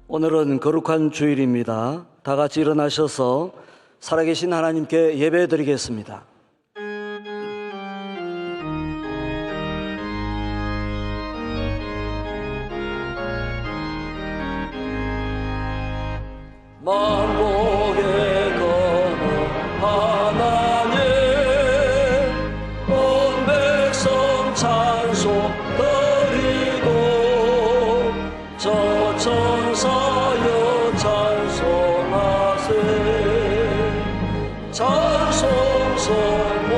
오늘은 거룩한 주일입니다. 다 같이 일어나셔서 살아계신 하나님께 예배드리겠습니다. 만복의 거룩 하나님, 온 백성 찬송 드리고 저 천사여 찬송하세. 찬송 성부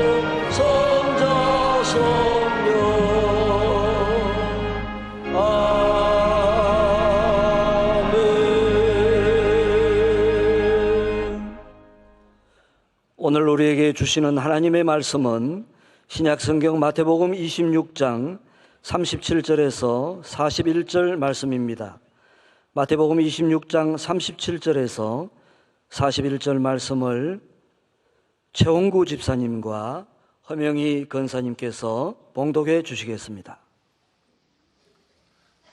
성자 성령 아멘. 오늘 우리에게 주시는 하나님의 말씀은 신약성경 마태복음 26장 37절에서 41절 말씀입니다. 마태복음 26장 37절에서 41절 말씀을 최홍구 집사님과 허명희 권사님께서 봉독해 주시겠습니다.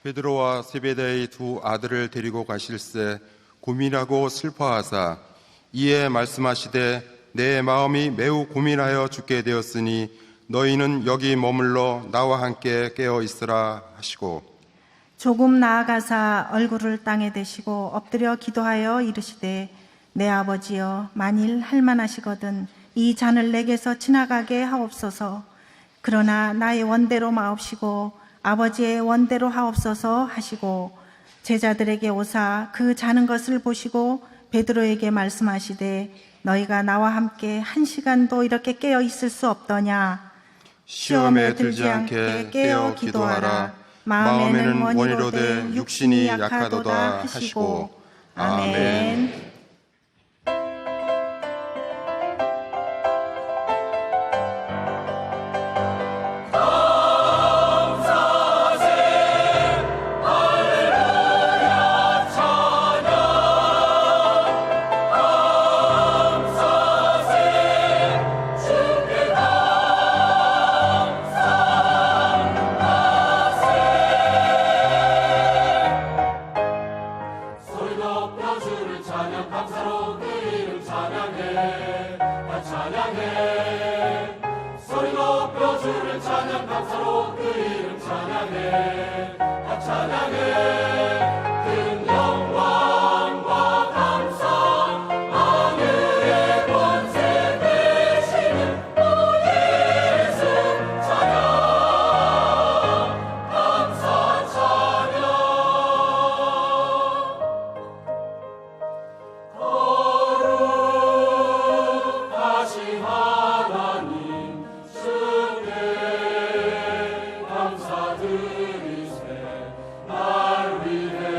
베드로와 세베대의 두 아들을 데리고 가실새 고민하고 슬퍼하사 이에 말씀하시되 내 마음이 매우 고민하여 죽게 되었으니 너희는 여기 머물러 나와 함께 깨어 있으라 하시고 조금 나아가사 얼굴을 땅에 대시고 엎드려 기도하여 이르시되 내 아버지여 만일 할만하시거든 이 잔을 내게서 지나가게 하옵소서. 그러나 나의 원대로 마옵시고 아버지의 원대로 하옵소서 하시고 제자들에게 오사 그 자는 것을 보시고 베드로에게 말씀하시되 너희가 나와 함께 1시간도 이렇게 깨어 있을 수 없더냐. 시험에 들지 않게 깨어 기도하라. 마음에는 원이로되 육신이 약하도다 하시고 아멘. 감사드리세 날 위해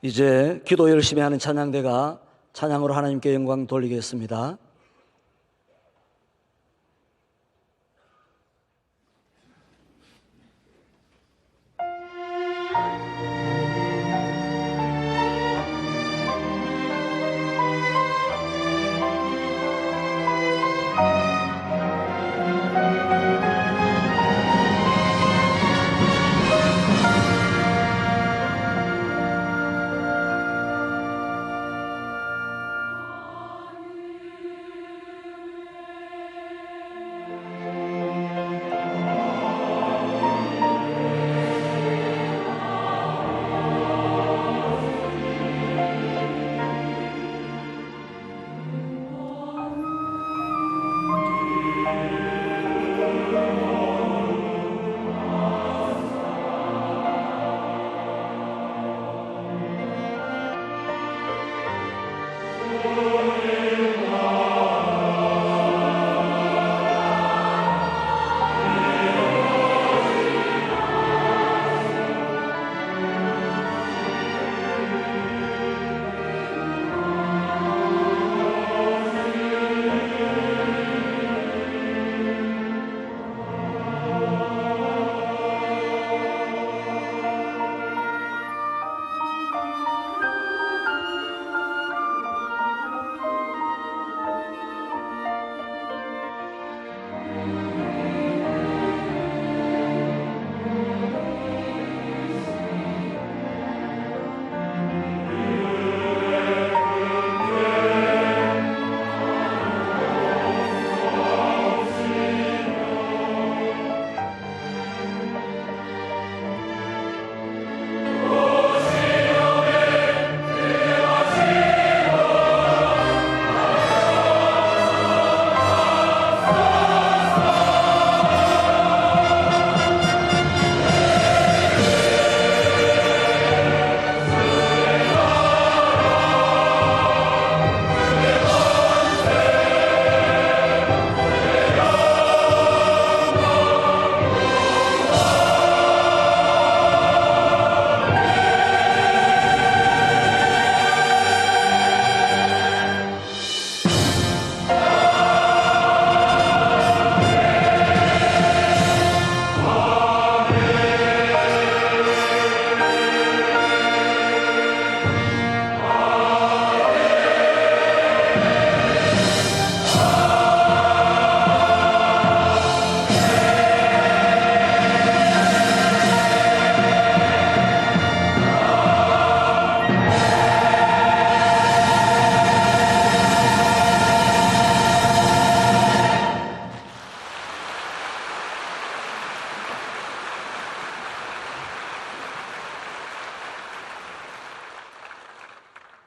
이제 기도 열심히 하는 찬양대가 찬양으로 하나님께 영광 돌리겠습니다.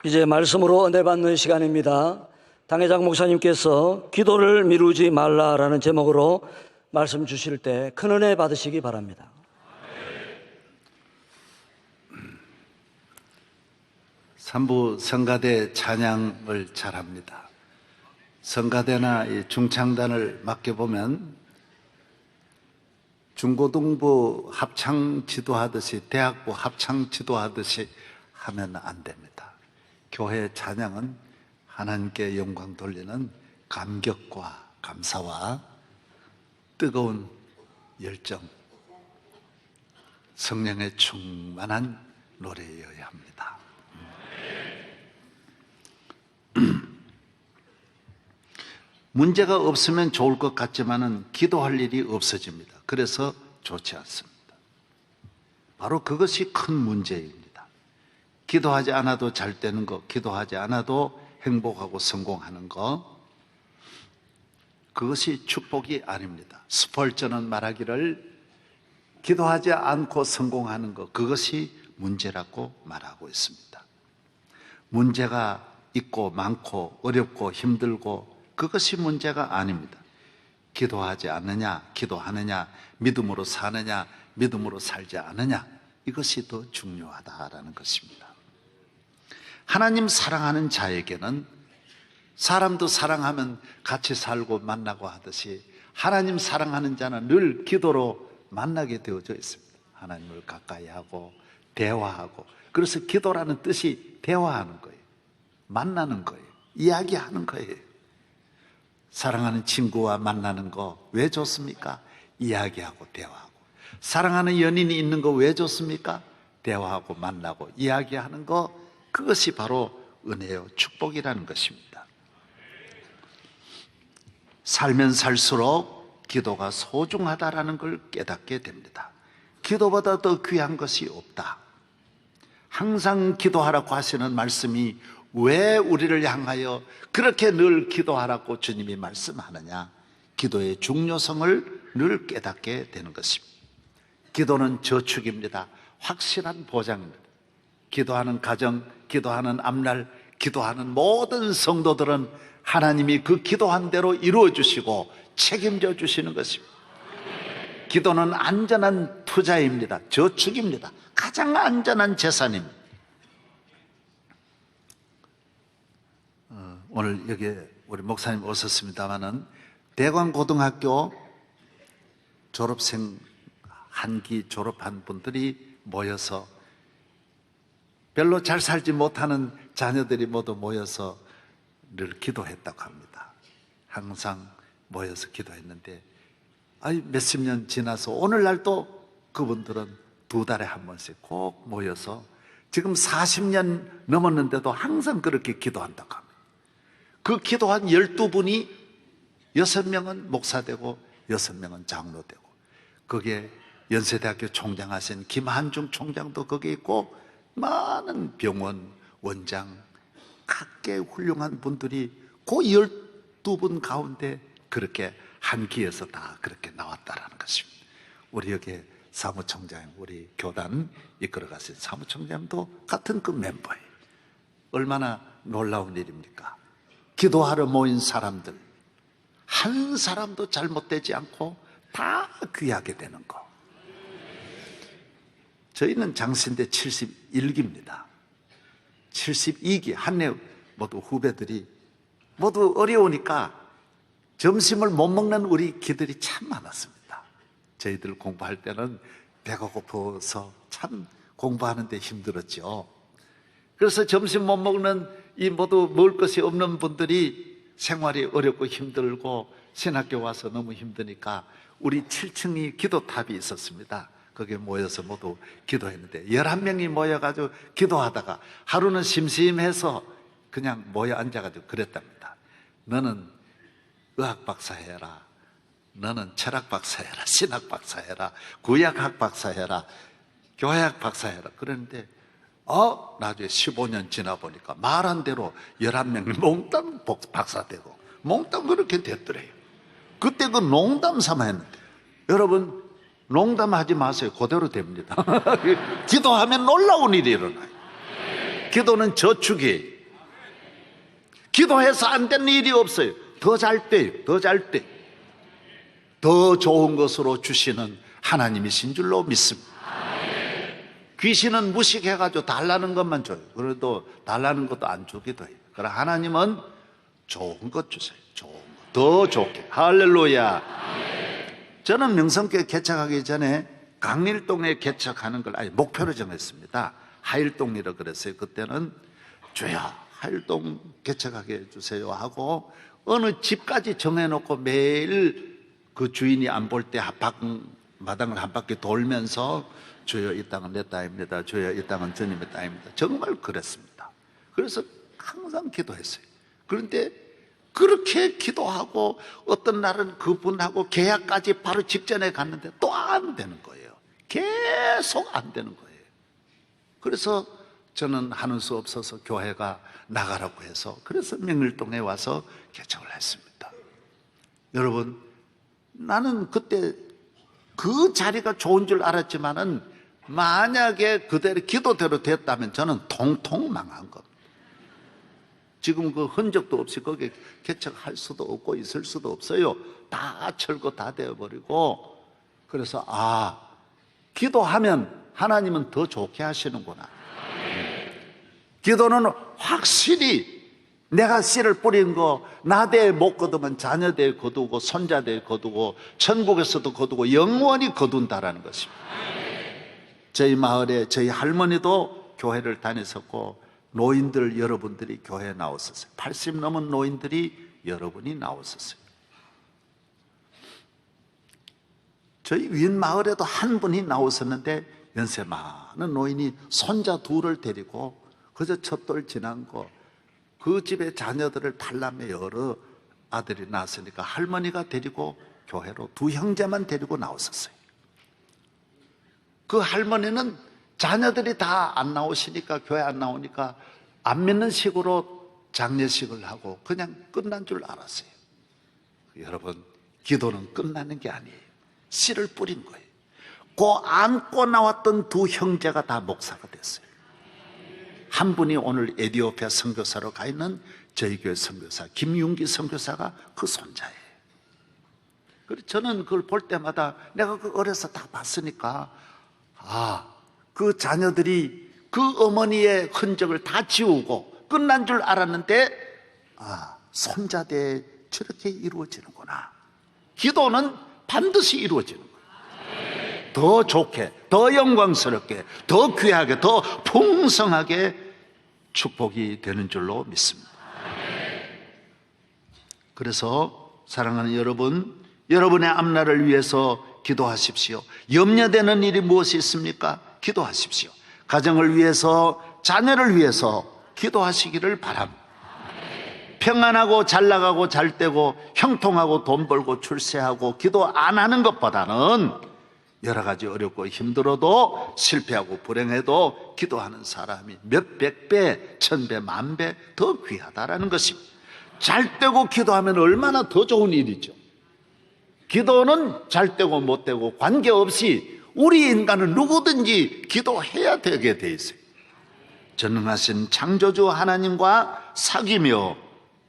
이제 말씀으로 은혜 받는 시간입니다. 당회장 목사님께서 기도를 미루지 말라라는 제목으로 말씀 주실 때 큰 은혜 받으시기 바랍니다. 삼부 성가대 찬양을 잘합니다. 성가대나 이 중창단을 맡겨보면 중고등부 합창 지도하듯이 대학부 합창 지도하듯이 하면 안 됩니다. 교회 찬양은 하나님께 영광 돌리는 감격과 감사와 뜨거운 열정, 성령에 충만한 노래여야 합니다. 문제가 없으면 좋을 것 같지만은 기도할 일이 없어집니다. 그래서 좋지 않습니다. 바로 그것이 큰 문제입니다. 기도하지 않아도 잘 되는 거, 기도하지 않아도 행복하고 성공하는 거, 그것이 축복이 아닙니다. 스펄전은 말하기를 기도하지 않고 성공하는 것, 그것이 문제라고 말하고 있습니다. 문제가 있고 많고 어렵고 힘들고 그것이 문제가 아닙니다. 기도하지 않느냐, 기도하느냐, 믿음으로 사느냐, 믿음으로 살지 않느냐, 이것이 더 중요하다라는 것입니다. 하나님 사랑하는 자에게는 사람도 사랑하면 같이 살고 만나고 하듯이 하나님 사랑하는 자는 늘 기도로 만나게 되어져 있습니다. 하나님을 가까이 하고 대화하고. 그래서 기도라는 뜻이 대화하는 거예요. 만나는 거예요. 이야기하는 거예요. 사랑하는 친구와 만나는 거 왜 좋습니까? 이야기하고 대화하고. 사랑하는 연인이 있는 거 왜 좋습니까? 대화하고 만나고 이야기하는 거, 그것이 바로 은혜요 축복이라는 것입니다. 살면 살수록 기도가 소중하다라는 걸 깨닫게 됩니다. 기도보다 더 귀한 것이 없다. 항상 기도하라고 하시는 말씀이 왜 우리를 향하여 그렇게 늘 기도하라고 주님이 말씀하느냐? 기도의 중요성을 늘 깨닫게 되는 것입니다. 기도는 저축입니다. 확실한 보장입니다. 기도하는 가정, 기도하는 앞날, 기도하는 모든 성도들은 하나님이 그 기도한 대로 이루어 주시고 책임져 주시는 것입니다. 기도는 안전한 투자입니다. 저축입니다. 가장 안전한 재산입니다. 오늘 여기 우리 목사님 오셨습니다마는 대광고등학교 졸업생 한기 졸업한 분들이 모여서 별로 잘 살지 못하는 자녀들이 모두 모여서 늘 기도했다고 합니다. 항상 모여서 기도했는데 몇십 년 지나서 오늘날도 그분들은 2달에 한 번씩 꼭 모여서 지금 40년 넘었는데도 항상 그렇게 기도한다고 합니다. 그 기도한 12분이 6명은 목사되고 6명은 장로되고, 거기에 연세대학교 총장 하신 김한중 총장도 거기에 있고, 많은 병원 원장, 각계 훌륭한 분들이 그 12분 가운데 그렇게 한 기에서 다 그렇게 나왔다라는 것입니다. 우리 여기 사무총장, 우리 교단 이끌어가신 사무총장도 같은 그 멤버예요. 얼마나 놀라운 일입니까? 기도하러 모인 사람들, 한 사람도 잘못되지 않고 다 귀하게 되는 거. 저희는 장신대 71기입니다. 72기 한내 모두 후배들이 모두 어려우니까 점심을 못 먹는 우리 기들이 참 많았습니다. 저희들 공부할 때는 배가 고파서 참 공부하는데 힘들었죠. 그래서 점심 못 먹는 이 모두 먹을 것이 없는 분들이 생활이 어렵고 힘들고 신학교 와서 너무 힘드니까 우리 7층이 기도탑이 있었습니다. 거기에 모여서 모두 기도했는데 11명이 모여가지고 기도하다가 하루는 심심해서 그냥 모여 앉아가지고 그랬답니다. 너는 의학 박사 해라, 너는 철학 박사 해라, 신학 박사 해라, 구약학 박사 해라, 교회학 박사 해라. 그랬는데 나중에 15년 지나 보니까 말한 대로 11명이 몽땅 박사 되고 몽땅 그렇게 됐더래요. 그때 그 농담 삼아 했는데, 여러분 농담하지 마세요. 그대로 됩니다. 기도하면 놀라운 일이 일어나요. 기도는 저축이에요. 기도해서 안 되는 일이 없어요. 더 잘 돼요. 더 잘 돼. 더 좋은 것으로 주시는 하나님이신 줄로 믿습니다. 귀신은 무식해가지고 달라는 것만 줘요. 그래도 달라는 것도 안 주기도 해요. 그러나 하나님은 좋은 것 주세요. 좋은 것. 더 좋게. 할렐루야. 저는 명성교회 개척하기 전에 강일동에 개척하는 걸 아예 목표로 정했습니다. 하일동이라 그랬어요. 그때는 주여 하일동 개척하게 해주세요 하고 어느 집까지 정해놓고 매일 그 주인이 안 볼 때 마당을 한 바퀴 돌면서 주여 이 땅은 내 땅입니다. 주여 이 땅은 주님의 땅입니다. 정말 그랬습니다. 그래서 항상 기도했어요. 그런데 그렇게 기도하고 어떤 날은 그분하고 계약까지 바로 직전에 갔는데 또 안 되는 거예요. 계속 안 되는 거예요. 그래서 저는 하는 수 없어서 교회가 나가라고 해서 그래서 명일동에 와서 개척을 했습니다. 여러분, 나는 그때 그 자리가 좋은 줄 알았지만은 만약에 그대로 기도대로 됐다면 저는 통통 망한 겁니다. 지금 그 흔적도 없이 거기에 개척할 수도 없고 있을 수도 없어요. 다 철거 다 되어버리고. 그래서 기도하면 하나님은 더 좋게 하시는구나. 기도는 확실히 내가 씨를 뿌린 거 나 대에 못 거두면 자녀 대에 거두고 손자 대에 거두고 천국에서도 거두고 영원히 거둔다라는 것입니다. 저희 마을에 저희 할머니도 교회를 다녔었고 노인들 여러분들이 교회에 나왔었어요. 80 넘은 노인들이 여러분이 나왔었어요. 저희 윗 마을에도 한 분이 나왔었는데 연세 많은 노인이 손자 둘을 데리고 그저 첫돌 지난 거 그 집의 자녀들을 탈남에 여러 아들이 낳았으니까 할머니가 데리고 교회로 두 형제만 데리고 나왔었어요. 그 할머니는 자녀들이 다 안 나오시니까 교회 안 나오니까 안 믿는 식으로 장례식을 하고 그냥 끝난 줄 알았어요. 여러분, 기도는 끝나는 게 아니에요. 씨를 뿌린 거예요. 그 안고 나왔던 두 형제가 다 목사가 됐어요. 한 분이 오늘 에티오피아 선교사로 가 있는 저희 교회 선교사 김윤기 선교사가 그 손자예요. 그래서 저는 그걸 볼 때마다 내가 그 어려서 다 봤으니까 그 자녀들이 그 어머니의 흔적을 다 지우고 끝난 줄 알았는데 손자대에 저렇게 이루어지는구나. 기도는 반드시 이루어지는 거예요. 더 좋게, 더 영광스럽게, 더 귀하게, 더 풍성하게 축복이 되는 줄로 믿습니다. 그래서 사랑하는 여러분, 여러분의 앞날을 위해서 기도하십시오. 염려되는 일이 무엇이 있습니까? 기도하십시오. 가정을 위해서, 자녀를 위해서 기도하시기를 바랍니다. 평안하고 잘 나가고 잘 되고 형통하고 돈 벌고 출세하고 기도 안 하는 것보다는 여러 가지 어렵고 힘들어도 실패하고 불행해도 기도하는 사람이 몇백 배, 천배, 만배 더 귀하다라는 것입니다. 잘 되고 기도하면 얼마나 더 좋은 일이죠. 기도는 잘 되고 못 되고 관계없이 우리 인간은 누구든지 기도해야 되게 돼 있어요. 전능하신 창조주 하나님과 사귀며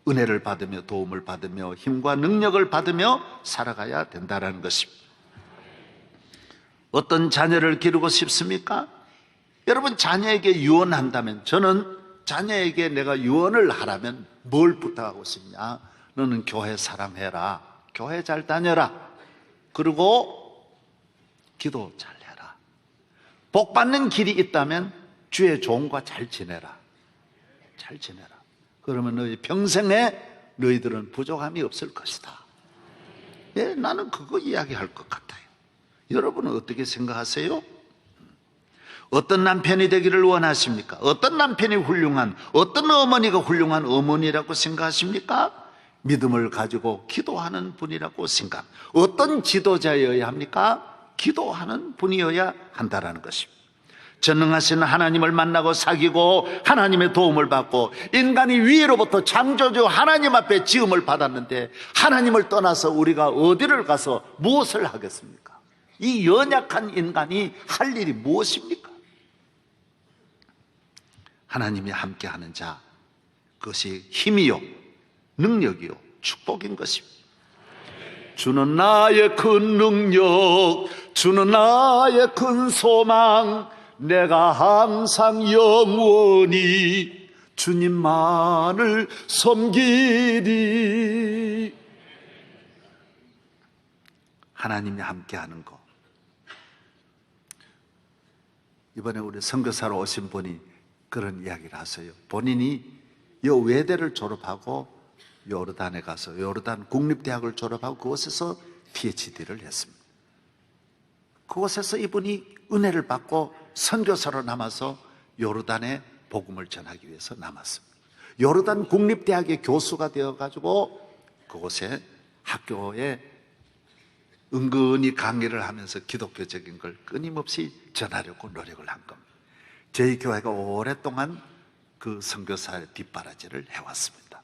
은혜를 받으며 도움을 받으며 힘과 능력을 받으며 살아가야 된다는 것입니다. 어떤 자녀를 기르고 싶습니까? 여러분, 자녀에게 유언한다면, 저는 자녀에게 내가 유언을 하라면 뭘 부탁하고 싶냐? 너는 교회 사랑해라. 교회 잘 다녀라. 그리고 기도 잘 해라. 복 받는 길이 있다면 주의 종과 잘 지내라. 잘 지내라. 그러면 너희 평생에 너희들은 부족함이 없을 것이다. 예, 나는 그거 이야기할 것 같아요. 여러분은 어떻게 생각하세요? 어떤 남편이 되기를 원하십니까? 어떤 남편이 훌륭한, 어떤 어머니가 훌륭한 어머니라고 생각하십니까? 믿음을 가지고 기도하는 분이라고 생각. 어떤 지도자여야 합니까? 기도하는 분이어야 한다라는 것입니다. 전능하신 하나님을 만나고 사귀고 하나님의 도움을 받고 인간이 위로부터 창조주 하나님 앞에 지음을 받았는데 하나님을 떠나서 우리가 어디를 가서 무엇을 하겠습니까? 이 연약한 인간이 할 일이 무엇입니까? 하나님이 함께하는 자, 그것이 힘이요 능력이요 축복인 것입니다. 주는 나의 큰 능력, 주는 나의 큰 소망, 내가 항상 영원히 주님만을 섬기리. 하나님이 함께하는 것. 이번에 우리 선교사로 오신 분이 그런 이야기를 하세요. 본인이 이 외대를 졸업하고 요르단에 가서 요르단 국립대학을 졸업하고 그곳에서 PhD를 했습니다. 그곳에서 이분이 은혜를 받고 선교사로 남아서 요르단에 복음을 전하기 위해서 남았습니다. 요르단 국립대학의 교수가 되어가지고 그곳에 학교에 은근히 강의를 하면서 기독교적인 걸 끊임없이 전하려고 노력을 한 겁니다. 저희 교회가 오랫동안 그 선교사의 뒷바라지를 해왔습니다.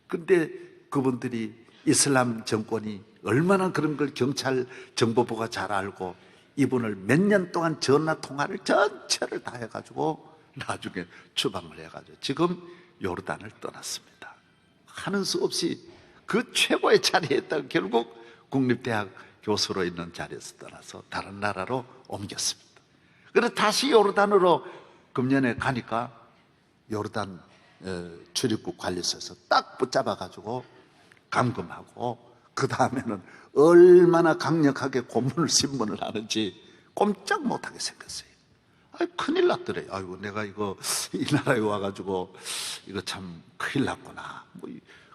근데 그분들이 이슬람 정권이 얼마나 그런 걸 경찰 정보부가 잘 알고 이분을 몇 년 동안 전화 통화를 전체를 다 해가지고 나중에 추방을 해가지고 지금 요르단을 떠났습니다. 하는 수 없이 그 최고의 자리에 있다가 결국 국립대학 교수로 있는 자리에서 떠나서 다른 나라로 옮겼습니다. 그래서 다시 요르단으로 금년에 가니까 요르단 출입국 관리소에서 딱 붙잡아가지고 감금하고 그 다음에는 얼마나 강력하게 고문을 신문을 하는지 꼼짝 못하게 생겼어요. 큰일 났더래. 아이고, 내가 이거 이 나라에 와가지고 이거 참 큰일 났구나.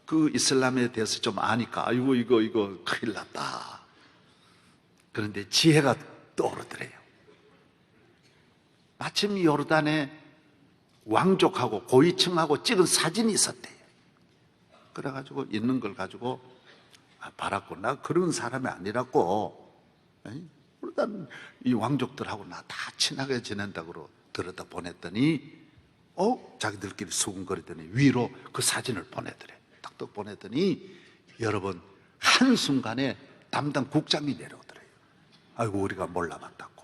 그 이슬람에 대해서 좀 아니까 아이고 이거 큰일 났다. 그런데 지혜가 떠오르더래요. 마침 요르단에 왕족하고 고위층하고 찍은 사진이 있었대요. 그래가지고 있는 걸 가지고 봐라고, 나 그런 사람이 아니라고. 요르단 이 왕족들하고 나 다 친하게 지낸다고 들여다 보냈더니 자기들끼리 수군거리더니 위로 그 사진을 보내더래. 딱 보내더니 여러분, 한순간에 담당 국장이 내려오더래요. 아이고, 우리가 몰라봤다고,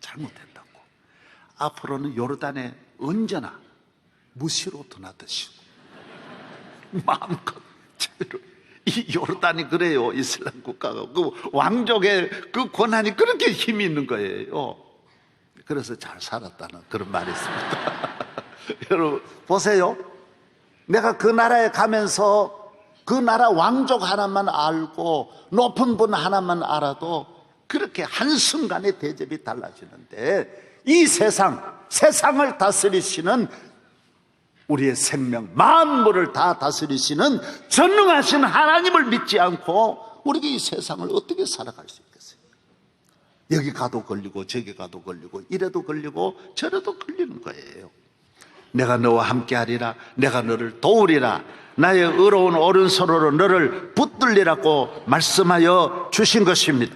잘못했다고. 앞으로는 요르단에 언제나 무시로 드나드시고 마음껏 자유를. 이 요르단이 그래요. 이슬람 국가가 그 왕족의 그 권한이 그렇게 힘이 있는 거예요. 그래서 잘 살았다는 그런 말이 있습니다. 여러분 보세요. 내가 그 나라에 가면서 그 나라 왕족 하나만 알고 높은 분 하나만 알아도 그렇게 한순간에 대접이 달라지는데, 이 세상을 다스리시는, 우리의 생명 만물을 다 다스리시는 전능하신 하나님을 믿지 않고 우리가 이 세상을 어떻게 살아갈 수 있겠어요? 여기 가도 걸리고 저기 가도 걸리고 이래도 걸리고 저래도 걸리는 거예요. 내가 너와 함께하리라, 내가 너를 도우리라, 나의 의로운 오른손으로 너를 붙들리라고 말씀하여 주신 것입니다.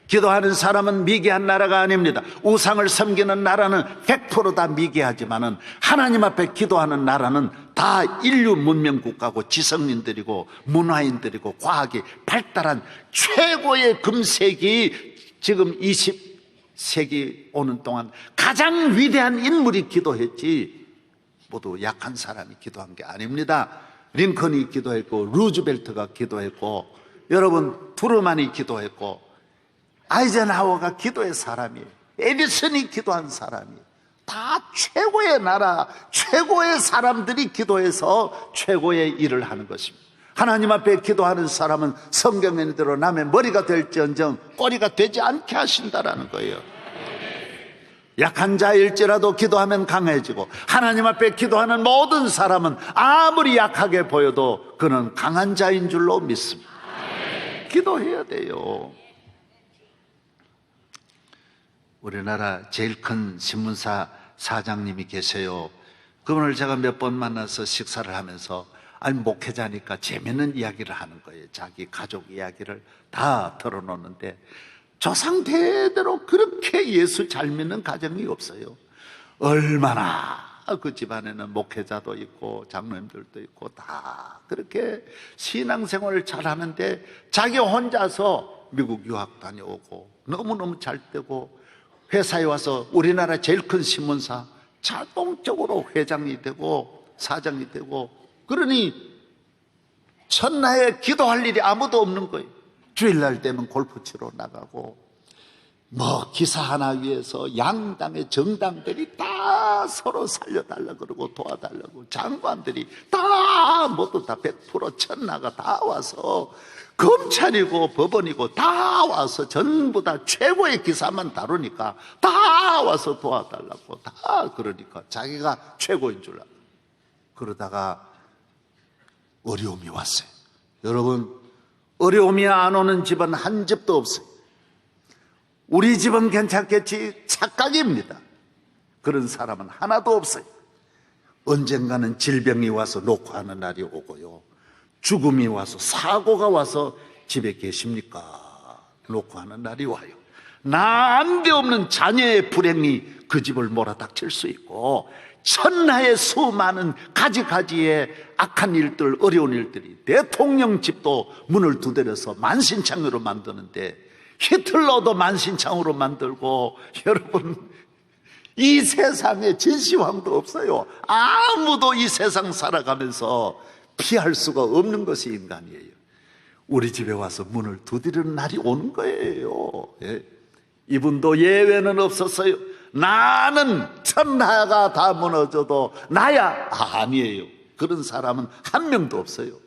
기도하는 사람은 미개한 나라가 아닙니다. 우상을 섬기는 나라는 100% 다 미개하지만은 하나님 앞에 기도하는 나라는 다 인류 문명 국가고 지성인들이고 문화인들이고 과학이 발달한 최고의 금세기, 지금 20세기 오는 동안 가장 위대한 인물이 기도했지, 모두 약한 사람이 기도한 게 아닙니다. 링컨이 기도했고, 루즈벨트가 기도했고, 여러분 트루만이 기도했고, 아이젠하워가 기도의 사람이에요. 에디슨이 기도한 사람이에요. 다 최고의 나라, 최고의 사람들이 기도해서 최고의 일을 하는 것입니다. 하나님 앞에 기도하는 사람은 성경에 대로 남의 머리가 될지언정 꼬리가 되지 않게 하신다라는 거예요. 약한 자일지라도 기도하면 강해지고, 하나님 앞에 기도하는 모든 사람은 아무리 약하게 보여도 그는 강한 자인 줄로 믿습니다. 기도해야 돼요. 우리나라 제일 큰 신문사 사장님이 계세요. 그분을 제가 몇 번 만나서 식사를 하면서, 목회자니까 재밌는 이야기를 하는 거예요. 자기 가족 이야기를 다 털어놓는데, 조상 대대로 그렇게 예수 잘 믿는 가정이 없어요. 얼마나 그 집안에는 목회자도 있고 장로님들도 있고 다 그렇게 신앙생활을 잘 하는데, 자기 혼자서 미국 유학 다녀오고 너무너무 잘 되고, 회사에 와서 우리나라 제일 큰 신문사 자동적으로 회장이 되고 사장이 되고, 그러니 천하에 기도할 일이 아무도 없는 거예요. 주일날 되면 골프 치러 나가고, 기사 하나 위해서 양당의 정당들이 다 서로 살려달라 그러고 도와달라고, 장관들이 다 모두 다 100% 천나가 다 와서, 검찰이고 법원이고 다 와서 전부 다 최고의 기사만 다루니까 다 와서 도와달라고, 다 그러니까 자기가 최고인 줄 알고. 그러다가 어려움이 왔어요. 여러분, 어려움이 안 오는 집은 한 집도 없어요. 우리 집은 괜찮겠지 착각입니다. 그런 사람은 하나도 없어요. 언젠가는 질병이 와서 녹화하는 날이 오고요, 죽음이 와서, 사고가 와서 집에 계십니까? 녹화하는 날이 와요. 난데없는 자녀의 불행이 그 집을 몰아닥칠 수 있고, 천하의 수많은 가지가지의 악한 일들, 어려운 일들이, 대통령 집도 문을 두드려서 만신창으로 만드는데 히틀러도 만신창으로 만들고, 여러분 이 세상에 진시황도 없어요. 아무도 이 세상 살아가면서 피할 수가 없는 것이 인간이에요. 우리 집에 와서 문을 두드리는 날이 오는 거예요. 이분도 예외는 없었어요. 나는 천하가 다 무너져도 나야, 아니에요. 그런 사람은 한 명도 없어요.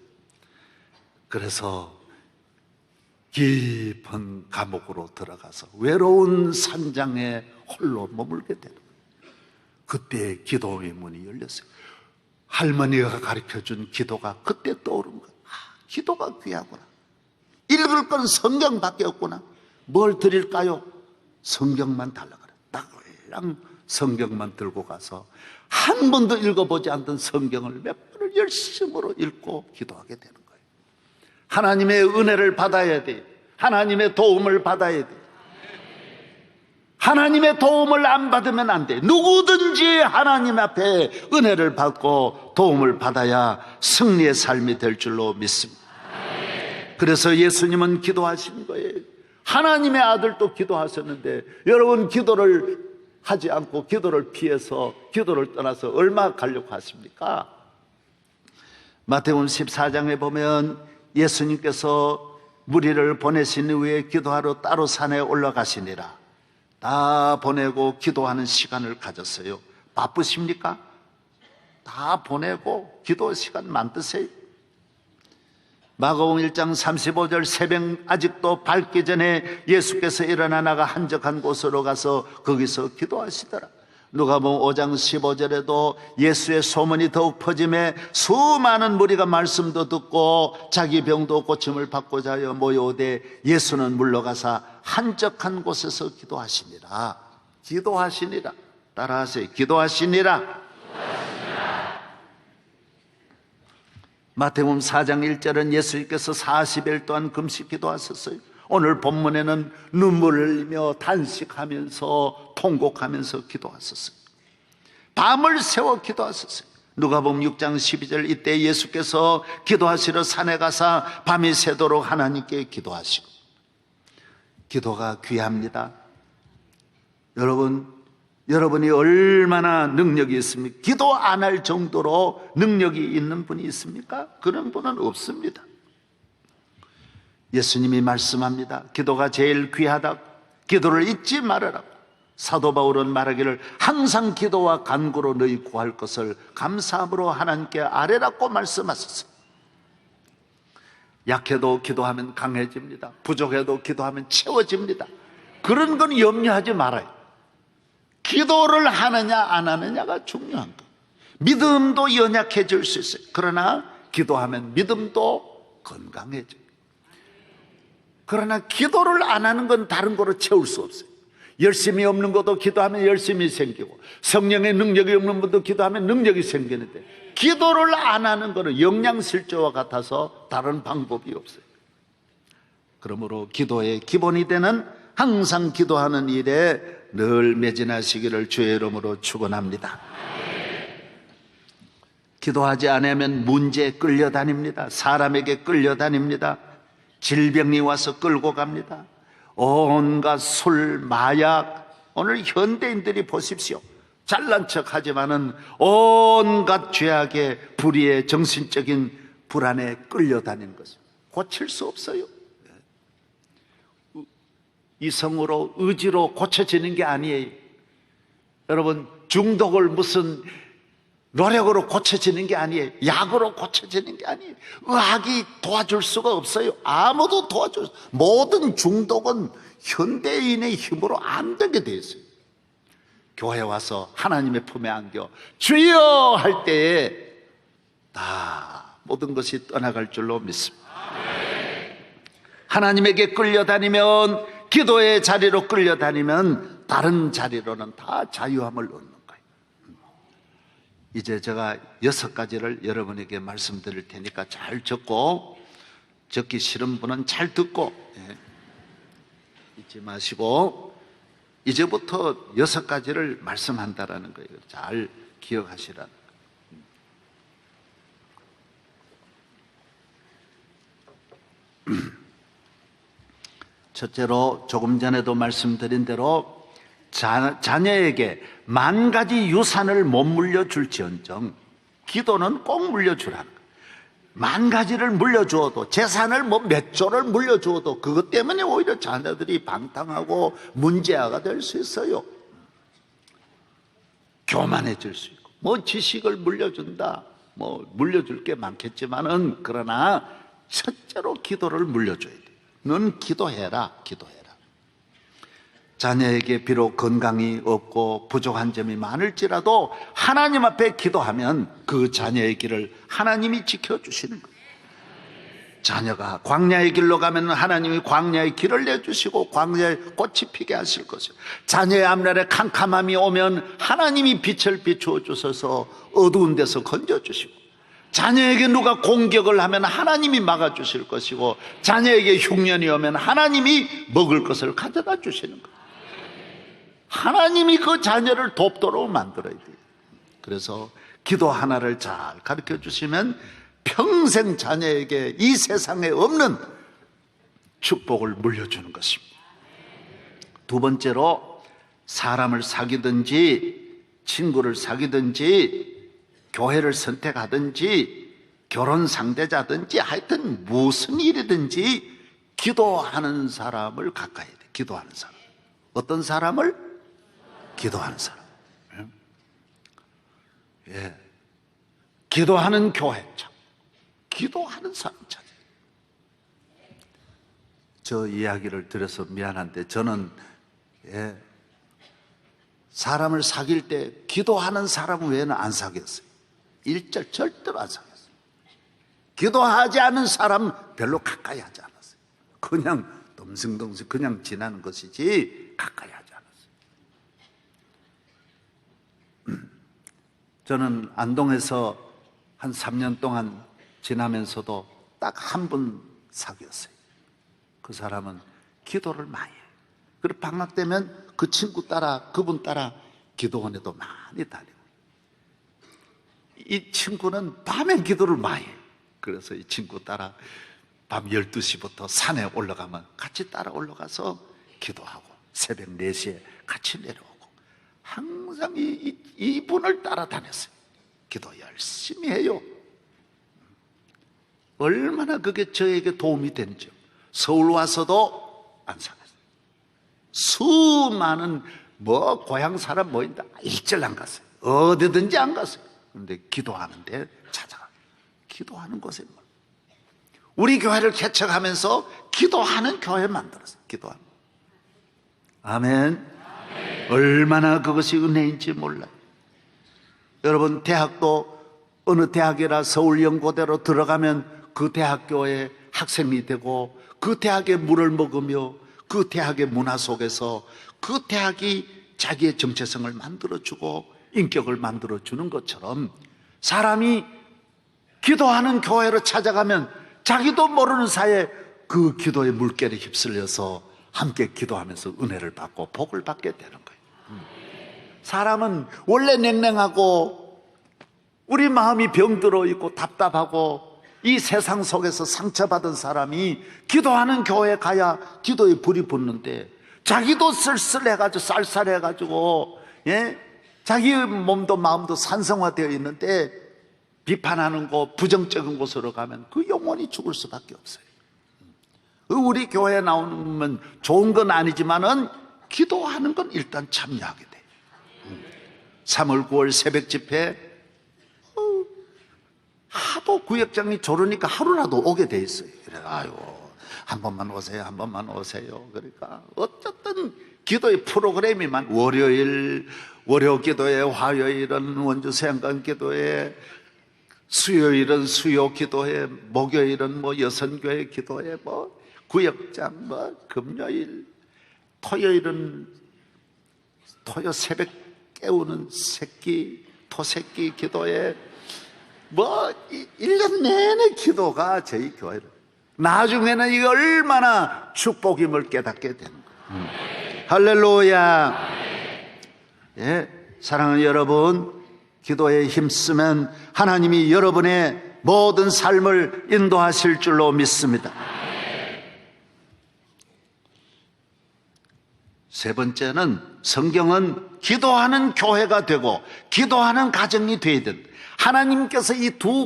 그래서 깊은 감옥으로 들어가서 외로운 산장에 홀로 머물게 되는 거예요. 그때 기도의 문이 열렸어요. 할머니가 가르쳐준 기도가 그때 떠오른 거예요. 기도가 귀하구나. 읽을 건 성경밖에 없구나. 뭘 드릴까요? 성경만 달라 그래. 딸랑 성경만 들고 가서 한 번도 읽어보지 않던 성경을 몇 번을 열심으로 읽고 기도하게 되는 거예요. 하나님의 은혜를 받아야 돼. 하나님의 도움을 받아야 돼. 하나님의 도움을 안 받으면 안 돼. 누구든지 하나님 앞에 은혜를 받고 도움을 받아야 승리의 삶이 될 줄로 믿습니다. 그래서 예수님은 기도하신 거예요. 하나님의 아들도 기도하셨는데 여러분 기도를 하지 않고 기도를 피해서 기도를 떠나서 얼마 가려고 하십니까? 마태복음 14장에 보면 예수님께서 무리를 보내신 후에 기도하러 따로 산에 올라가시니라. 다 보내고 기도하는 시간을 가졌어요. 바쁘십니까? 다 보내고 기도 시간 만드세요. 마가복음 1장 35절 새벽 아직도 밝기 전에 예수께서 일어나 나가 한적한 곳으로 가서 거기서 기도하시더라. 누가복음 5장 15절에도 예수의 소문이 더욱 퍼짐에 수많은 무리가 말씀도 듣고 자기 병도 고침을 받고자 하여 모여오되 예수는 물러가사 한적한 곳에서 기도하시니라. 기도하시니라. 따라하세요. 기도하시니라. 마태복음 4장 1절은 예수님께서 40일 동안 금식 기도하셨어요. 오늘 본문에는 눈물을 흘리며 단식하면서 통곡하면서 기도하셨어요. 밤을 새워 기도하셨어요. 누가복음 6장 12절 이때 예수께서 기도하시러 산에 가사 밤이 새도록 하나님께 기도하시고. 기도가 귀합니다. 여러분이 얼마나 능력이 있습니까? 기도 안 할 정도로 능력이 있는 분이 있습니까? 그런 분은 없습니다. 예수님이 말씀합니다. 기도가 제일 귀하다. 기도를 잊지 말아라. 사도 바울은 말하기를 항상 기도와 간구로 너희 구할 것을 감사함으로 하나님께 아뢰라고 말씀하셨어요. 약해도 기도하면 강해집니다. 부족해도 기도하면 채워집니다. 그런 건 염려하지 말아요. 기도를 하느냐 안 하느냐가 중요한 거예요. 믿음도 연약해질 수 있어요. 그러나 기도하면 믿음도 건강해져요. 그러나 기도를 안 하는 건 다른 거로 채울 수 없어요. 열심히 없는 것도 기도하면 열심히 생기고 성령의 능력이 없는 분도 기도하면 능력이 생기는데 기도를 안 하는 것은 영양실조와 같아서 다른 방법이 없어요. 그러므로 기도의 기본이 되는 항상 기도하는 일에 늘 매진하시기를 주의 이름으로 축원합니다. 기도하지 않으면 문제에 끌려다닙니다. 사람에게 끌려다닙니다. 질병이 와서 끌고 갑니다. 온갖 술, 마약, 오늘 현대인들이 보십시오. 잘난 척 하지만은 온갖 죄악의 불의의 정신적인 불안에 끌려다니는 것을 고칠 수 없어요. 이성으로 의지로 고쳐지는 게 아니에요. 여러분 중독을 무슨 노력으로 고쳐지는 게 아니에요. 약으로 고쳐지는 게 아니에요. 의학이 도와줄 수가 없어요. 아무도 도와줄 수 없어요. 모든 중독은 현대인의 힘으로 안 되게 돼 있어요. 교회 와서 하나님의 품에 안겨 주여 할 때에 다 모든 것이 떠나갈 줄로 믿습니다. 하나님에게 끌려다니면 기도의 자리로 끌려다니면 다른 자리로는 다 자유함을 얻는 거예요. 이제 제가 6가지를 여러분에게 말씀드릴 테니까 잘 적고 적기 싫은 분은 잘 듣고 잊지 마시고 이제부터 6가지를 말씀한다라는 거예요. 잘 기억하시라는 거예요. 첫째로 조금 전에도 말씀드린 대로 자녀에게 10,000가지 유산을 못 물려줄지언정 기도는 꼭 물려주라는 거예요. 10,000가지를 물려주어도 재산을 몇 조를 물려주어도 그것 때문에 오히려 자녀들이 방탕하고 문제아가 될 수 있어요. 교만해질 수 있고 지식을 물려준다 물려줄 게 많겠지만은 그러나 첫째로 기도를 물려줘야 돼요. 넌 기도해라, 기도해라. 자녀에게 비록 건강이 없고 부족한 점이 많을지라도 하나님 앞에 기도하면 그 자녀의 길을 하나님이 지켜주시는 거예요. 자녀가 광야의 길로 가면 하나님이 광야의 길을 내주시고 광야에 꽃이 피게 하실 것이요, 자녀의 앞날에 캄캄함이 오면 하나님이 빛을 비추어 주셔서 어두운 데서 건져주시고, 자녀에게 누가 공격을 하면 하나님이 막아주실 것이고, 자녀에게 흉년이 오면 하나님이 먹을 것을 가져다 주시는 거예요. 하나님이 그 자녀를 돕도록 만들어야 돼요. 그래서 기도 하나를 잘 가르쳐 주시면 평생 자녀에게 이 세상에 없는 축복을 물려주는 것입니다. 두 번째로, 사람을 사귀든지 친구를 사귀든지 교회를 선택하든지 결혼 상대자든지 하여튼 무슨 일이든지 기도하는 사람을 가까이 해야 돼. 기도하는 사람. 어떤 사람을? 기도하는 사람. 예. 기도하는 교회. 기도하는 사람 찾아요. 저 이야기를 드려서 미안한데 저는 사람을 사귈 때 기도하는 사람 외에는 안 사귀었어요. 절대로 안 사귀었어요. 기도하지 않은 사람 별로 가까이 하지 않았어요. 그냥 덤승덤승 그냥 지나는 것이지 가까이 하지 않았어요. 저는 안동에서 한 3년 동안 지나면서도 딱 한 분 사귀었어요. 그 사람은 기도를 많이 해요. 그리고 방학 되면 그 친구 따라, 그분 따라 기도원에도 많이 다니고, 이 친구는 밤에 기도를 많이 해요. 그래서 이 친구 따라 밤 12시부터 산에 올라가면 같이 따라 올라가서 기도하고, 새벽 4시에 같이 내려오고, 항상 이분을 따라다녔어요. 기도 열심히 해요. 얼마나 그게 저에게 도움이 되는지요. 서울 와서도 안 사귀었어요. 수많은 고향 사람 모인다 일절 안 갔어요. 어디든지 안 갔어요. 그런데 기도하는데 찾아가요. 기도하는 곳에 우리 교회를 개척하면서 기도하는 교회 만들었어요. 기도하는. 아멘. 얼마나 그것이 은혜인지 몰라요. 여러분, 대학도 어느 대학이라 서울연고대로 들어가면 그 대학교의 학생이 되고, 그 대학의 물을 먹으며 그 대학의 문화 속에서 그 대학이 자기의 정체성을 만들어주고 인격을 만들어주는 것처럼, 사람이 기도하는 교회로 찾아가면 자기도 모르는 사이에 그 기도의 물결에 휩쓸려서 함께 기도하면서 은혜를 받고 복을 받게 되는 거예요. 사람은 원래 냉랭하고 우리 마음이 병들어 있고 답답하고 이 세상 속에서 상처받은 사람이 기도하는 교회에 가야 기도에 불이 붙는데, 자기도 쓸쓸해가지고 쌀쌀해가지고 자기 몸도 마음도 산성화되어 있는데 비판하는 곳, 부정적인 곳으로 가면 그 영혼이 죽을 수밖에 없어요. 우리 교회에 나오면 좋은 건 아니지만은 기도하는 건 일단 참여하게 돼요. 3월 9월 새벽 집회 하도 구역장이 조르니까 하루라도 오게 돼 있어요. 그래, 아유, 한 번만 오세요, 한 번만 오세요. 그러니까 어쨌든 기도의 프로그램이만 월요일 월요 기도회, 화요일은 원주 세안강 기도회, 수요일은 수요 기도회, 목요일은 여선교회 기도회, 구역장, 금요일, 토요일은 토요 새벽 깨우는 토새끼 기도회, 1년 내내 기도가 저희 교회를, 나중에는 이게 얼마나 축복임을 깨닫게 되는 거예요. 할렐루야. 예, 사랑하는 여러분, 기도에 힘쓰면 하나님이 여러분의 모든 삶을 인도하실 줄로 믿습니다. 세 번째는, 성경은 기도하는 교회가 되고 기도하는 가정이 되어야 된다. 하나님께서 이 두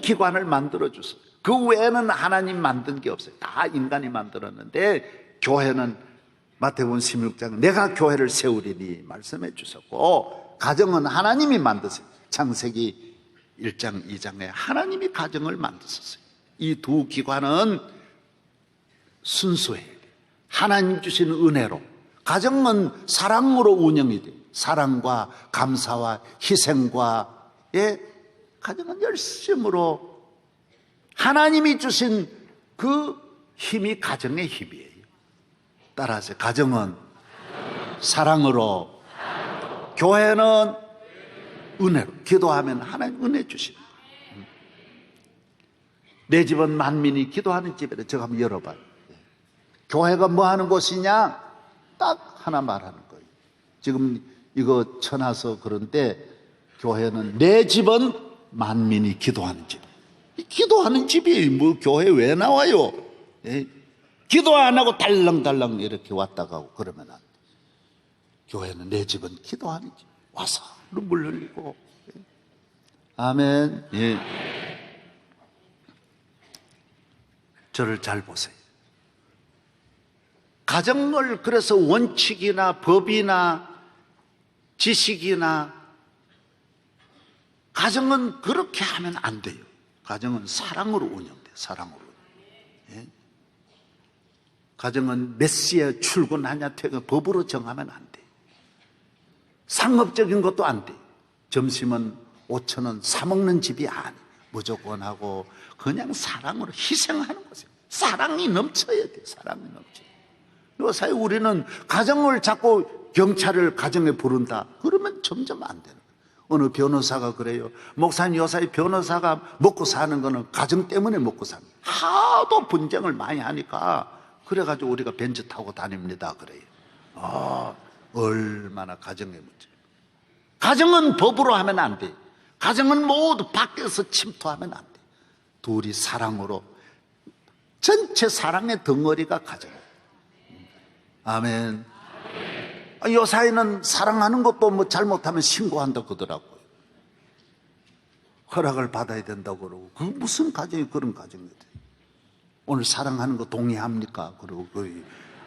기관을 만들어 주세요. 그 외에는 하나님 만든 게 없어요. 다 인간이 만들었는데, 교회는 마태복음 16장 내가 교회를 세우리니 말씀해 주셨고, 가정은 하나님이 만드세요. 창세기 1장 2장에 하나님이 가정을 만드셨어요. 이 두 기관은 순수해야 돼. 하나님 주시는 은혜로. 가정은 사랑으로 운영이 돼. 사랑과 감사와 희생과의 가정은 열심으로 하나님이 주신 그 힘이 가정의 힘이에요. 따라서 가정은 사랑으로, 교회는 은혜로. 기도하면 하나님 은혜 주시는. 내 집은 만민이 기도하는 집이래. 제가 한번 열어봐요. 교회가 뭐 하는 곳이냐? 딱 하나 말하는 거예요. 지금 이거 쳐놔서 그런데 교회는 내 집은 만민이 기도하는 집. 기도하는 집이 뭐 교회 왜 나와요? 예? 기도 안 하고 달랑달랑 이렇게 왔다 가고 그러면 안 돼. 교회는 내 집은 기도하는 집. 와서 눈물 흘리고. 예? 아멘. 예. 저를 잘 보세요. 가정을 그래서 원칙이나 법이나 지식이나 가정은 그렇게 하면 안 돼요. 가정은 사랑으로 운영돼. 사랑으로. 예? 가정은 몇 시에 출근하냐 퇴근 법으로 정하면 안 돼. 상업적인 것도 안 돼. 점심은 5,000원 사 먹는 집이 아니. 무조건 하고 그냥 사랑으로 희생하는 거죠. 사랑이 넘쳐야 돼. 사랑이 넘쳐. 요사이 우리는 가정을 자꾸 경찰을 가정에 부른다. 그러면 점점 안 되는 거예요. 어느 변호사가 그래요. 목사님 요사이 변호사가 먹고 사는 거는 가정 때문에 먹고 사는 거예요. 하도 분쟁을 많이 하니까 그래가지고 우리가 벤츠 타고 다닙니다. 그래요. 얼마나 가정의 문제. 가정은 법으로 하면 안 돼. 가정은 모두 밖에서 침투하면 안 돼. 둘이 사랑으로 전체 사랑의 덩어리가 가정이에요. 아멘. 요 사이는 사랑하는 것도 뭐 잘못하면 신고한다 그러더라고요. 허락을 받아야 된다고 그러고. 그 무슨 가정이 그런 가정이 돼요. 오늘 사랑하는 거 동의합니까? 그러고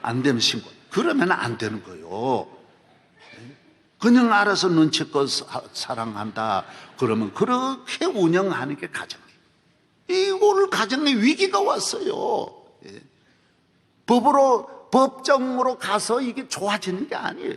안 되면 신고. 그러면 안 되는 거예요. 그냥 알아서 눈치껏 사랑한다 그러면 그렇게 운영하는 게 가정이에요. 오늘 가정에 위기가 왔어요. 법정으로 가서 이게 좋아지는 게 아니에요.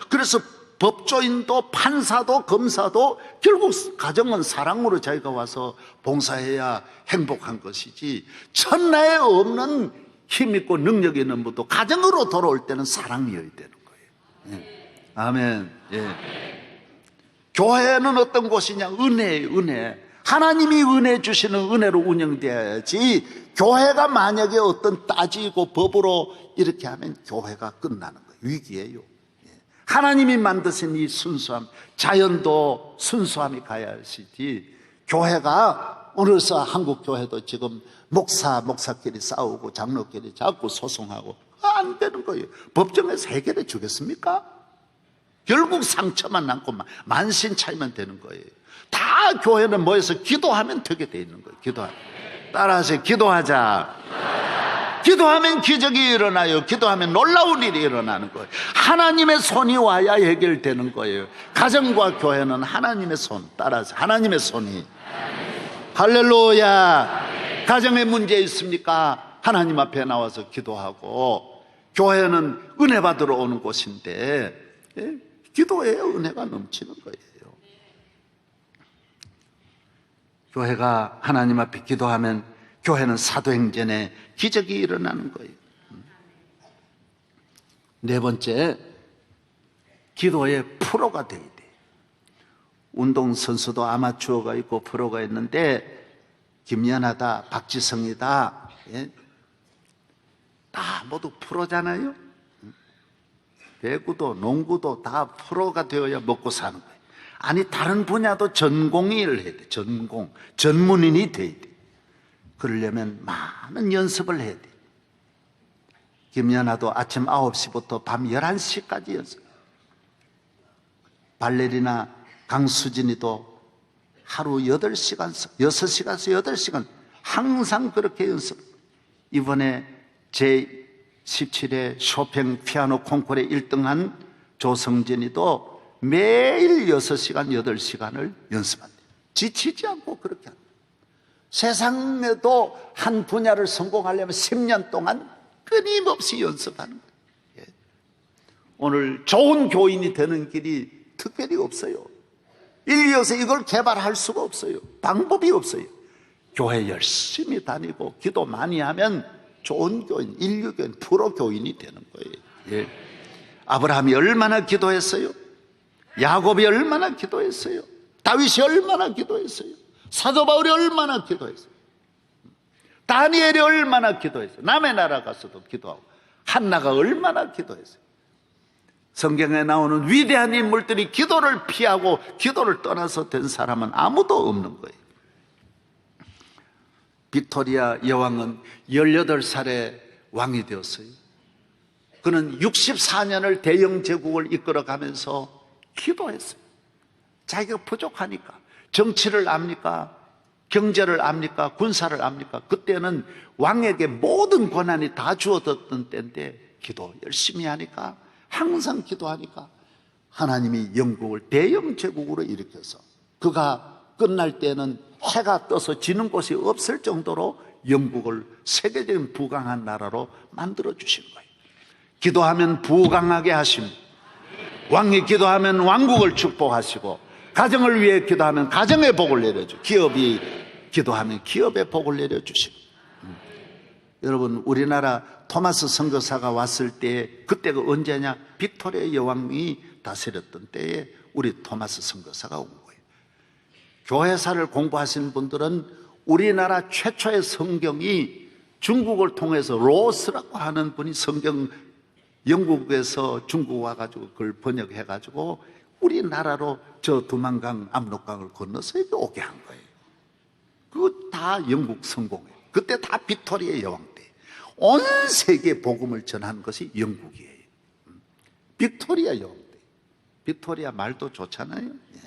그래서 법조인도 판사도 검사도 결국 가정은 사랑으로 자기가 와서 봉사해야 행복한 것이지, 천하에 없는 힘있고 능력 있는 분도 가정으로 돌아올 때는 사랑이어야 되는 거예요. 예. 아멘. 예. 교회는 어떤 곳이냐? 은혜예요. 은혜. 하나님이 은혜 주시는 은혜로 운영돼야지, 교회가 만약에 어떤 따지고 법으로 이렇게 하면 교회가 끝나는 거예요. 위기예요. 하나님이 만드신 이 순수함, 자연도 순수함이 가야 하시지, 교회가 어느새 한국 교회도 지금 목사끼리 싸우고 장로끼리 자꾸 소송하고 안 되는 거예요. 법정에서 해결해 주겠습니까? 결국 상처만 남고 만신 차이면 되는 거예요. 다 교회는 모여서 기도하면 되게 돼 있는 거예요. 기도하면. 따라서 기도하자. 기도하면 기적이 일어나요. 기도하면 놀라운 일이 일어나는 거예요. 하나님의 손이 와야 해결되는 거예요. 가정과 교회는 하나님의 손. 따라서 하나님의 손이. 할렐루야. 가정에 문제 있습니까? 하나님 앞에 나와서 기도하고, 교회는 은혜 받으러 오는 곳인데, 기도에 은혜가 넘치는 거예요. 교회가 하나님 앞에 기도하면 교회는 사도행전에 기적이 일어나는 거예요. 네 번째, 기도의 프로가 돼야 돼. 운동선수도 아마추어가 있고 프로가 있는데, 김연아다, 박지성이다, 예? 다 모두 프로잖아요. 배구도 농구도 다 프로가 되어야 먹고 사는 거예요. 아니, 다른 분야도 전공의를 해야 돼. 전문인이 돼야 돼. 그러려면 많은 연습을 해야 돼. 김연아도 아침 9시부터 밤 11시까지 연습. 발레리나 강수진이도 하루 8시간, 6시간에서 8시간 항상 그렇게 연습. 이번에 제17회 쇼팽 피아노 콩쿠르에 1등한 조성진이도 매일 6시간, 8시간을 연습한대요. 지치지 않고 그렇게 합니다. 세상에도 한 분야를 성공하려면 10년 동안 끊임없이 연습하는 거예요. 예. 오늘 좋은 교인이 되는 길이 특별히 없어요. 인류에서 이걸 개발할 수가 없어요. 방법이 없어요. 교회 열심히 다니고 기도 많이 하면 좋은 교인, 인류 교인, 프로 교인이 되는 거예요. 예. 아브라함이 얼마나 기도했어요? 야곱이 얼마나 기도했어요? 다윗이 얼마나 기도했어요? 사도 바울이 얼마나 기도했어요? 다니엘이 얼마나 기도했어요? 남의 나라 가서도 기도하고, 한나가 얼마나 기도했어요? 성경에 나오는 위대한 인물들이 기도를 피하고 기도를 떠나서 된 사람은 아무도 없는 거예요. 빅토리아 여왕은 18살에 왕이 되었어요. 그는 64년을 대영 제국을 이끌어가면서 기도했어요. 자기가 부족하니까. 정치를 압니까? 경제를 압니까? 군사를 압니까? 그때는 왕에게 모든 권한이 다 주어졌던 때인데 기도 열심히 하니까, 항상 기도하니까 하나님이 영국을 대영 제국으로 일으켜서, 그가 끝날 때는 해가 떠서 지는 곳이 없을 정도로 영국을 세계적인 부강한 나라로 만들어 주신 거예요. 기도하면 부강하게 하십니다. 왕이 기도하면 왕국을 축복하시고, 가정을 위해 기도하면 가정의 복을 내려주고, 기업이 기도하면 기업의 복을 내려주시고. 여러분, 우리나라 토마스 선교사가 왔을 때, 그때가 언제냐? 빅토리아 여왕이 다스렸던 때에 우리 토마스 선교사가 온 거예요. 교회사를 공부하시는 분들은 우리나라 최초의 성경이 중국을 통해서 로스라고 하는 분이 성경, 영국에서 중국 와가지고 그걸 번역해가지고 우리나라로 저 두만강, 압록강을 건너서 여기 오게 한 거예요. 그거 다 영국 성공이에요. 그때 다 빅토리아 여왕 때. 온 세계에 복음을 전하는 것이 영국이에요. 빅토리아 여왕 때. 빅토리아 말도 좋잖아요. 예.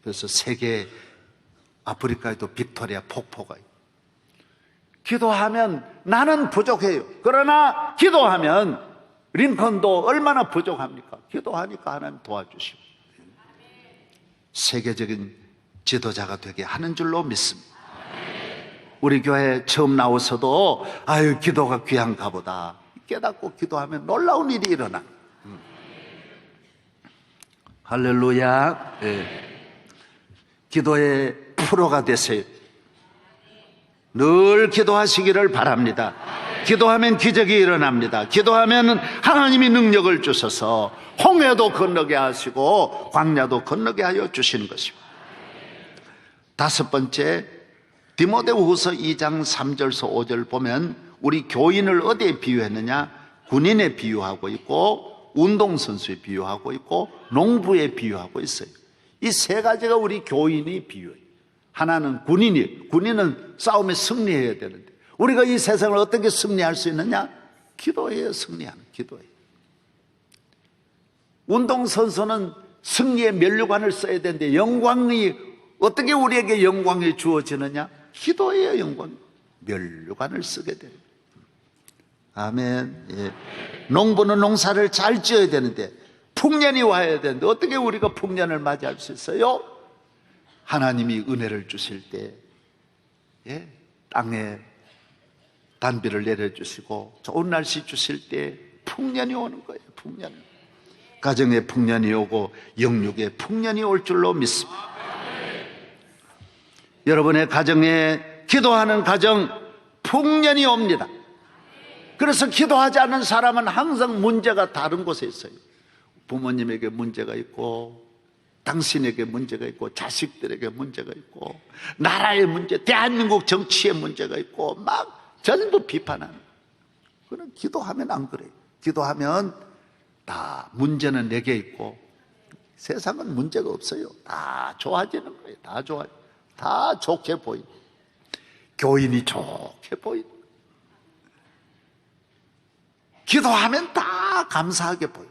그래서 세계, 아프리카에도 빅토리아 폭포가 있고. 기도하면 나는 부족해요. 그러나 기도하면 링컨도 얼마나 부족합니까? 기도하니까 하나님 도와주시고 세계적인 지도자가 되게 하는 줄로 믿습니다. 우리 교회 처음 나와서도 아유, 기도가 귀한가 보다 깨닫고 기도하면 놀라운 일이 일어나. 할렐루야. 네. 기도의 프로가 되세요. 늘 기도하시기를 바랍니다. 기도하면 기적이 일어납니다. 기도하면 하나님이 능력을 주셔서 홍해도 건너게 하시고 광야도 건너게 하여 주시는 것입니다. 다섯 번째, 디모데후서 2장 3절서 5절 보면 우리 교인을 어디에 비유했느냐? 군인에 비유하고 있고, 운동선수에 비유하고 있고, 농부에 비유하고 있어요. 이 세 가지가 우리 교인이 비유해요. 하나는 군인은 싸움에 승리해야 되는데, 우리가 이 세상을 어떻게 승리할 수 있느냐? 기도해야 승리하는, 기도해요. 운동선수는 승리의 면류관을 써야 되는데, 영광이 어떻게 우리에게 영광이 주어지느냐? 기도해야 영광, 면류관을 쓰게 됩니다. 아멘. 예. 농부는 농사를 잘 지어야 되는데, 풍년이 와야 되는데 어떻게 우리가 풍년을 맞이할 수 있어요? 하나님이 은혜를 주실 때, 예, 땅에 단비를 내려주시고 좋은 날씨 주실 때 풍년이 오는 거예요. 풍년. 가정에 풍년이 오고 영육에 풍년이 올 줄로 믿습니다. 여러분의 가정에, 기도하는 가정 풍년이 옵니다. 그래서 기도하지 않는 사람은 항상 문제가 다른 곳에 있어요. 부모님에게 문제가 있고, 당신에게 문제가 있고, 자식들에게 문제가 있고, 나라의 문제, 대한민국 정치의 문제가 있고, 막 전부 비판하는. 그럼 기도하면 안 그래요. 기도하면 다 문제는 내게 있고, 세상은 문제가 없어요. 다 좋아지는 거예요. 다 좋아요. 다 좋게 보이고, 교인이 좋게 보이고, 기도하면 다 감사하게 보여요.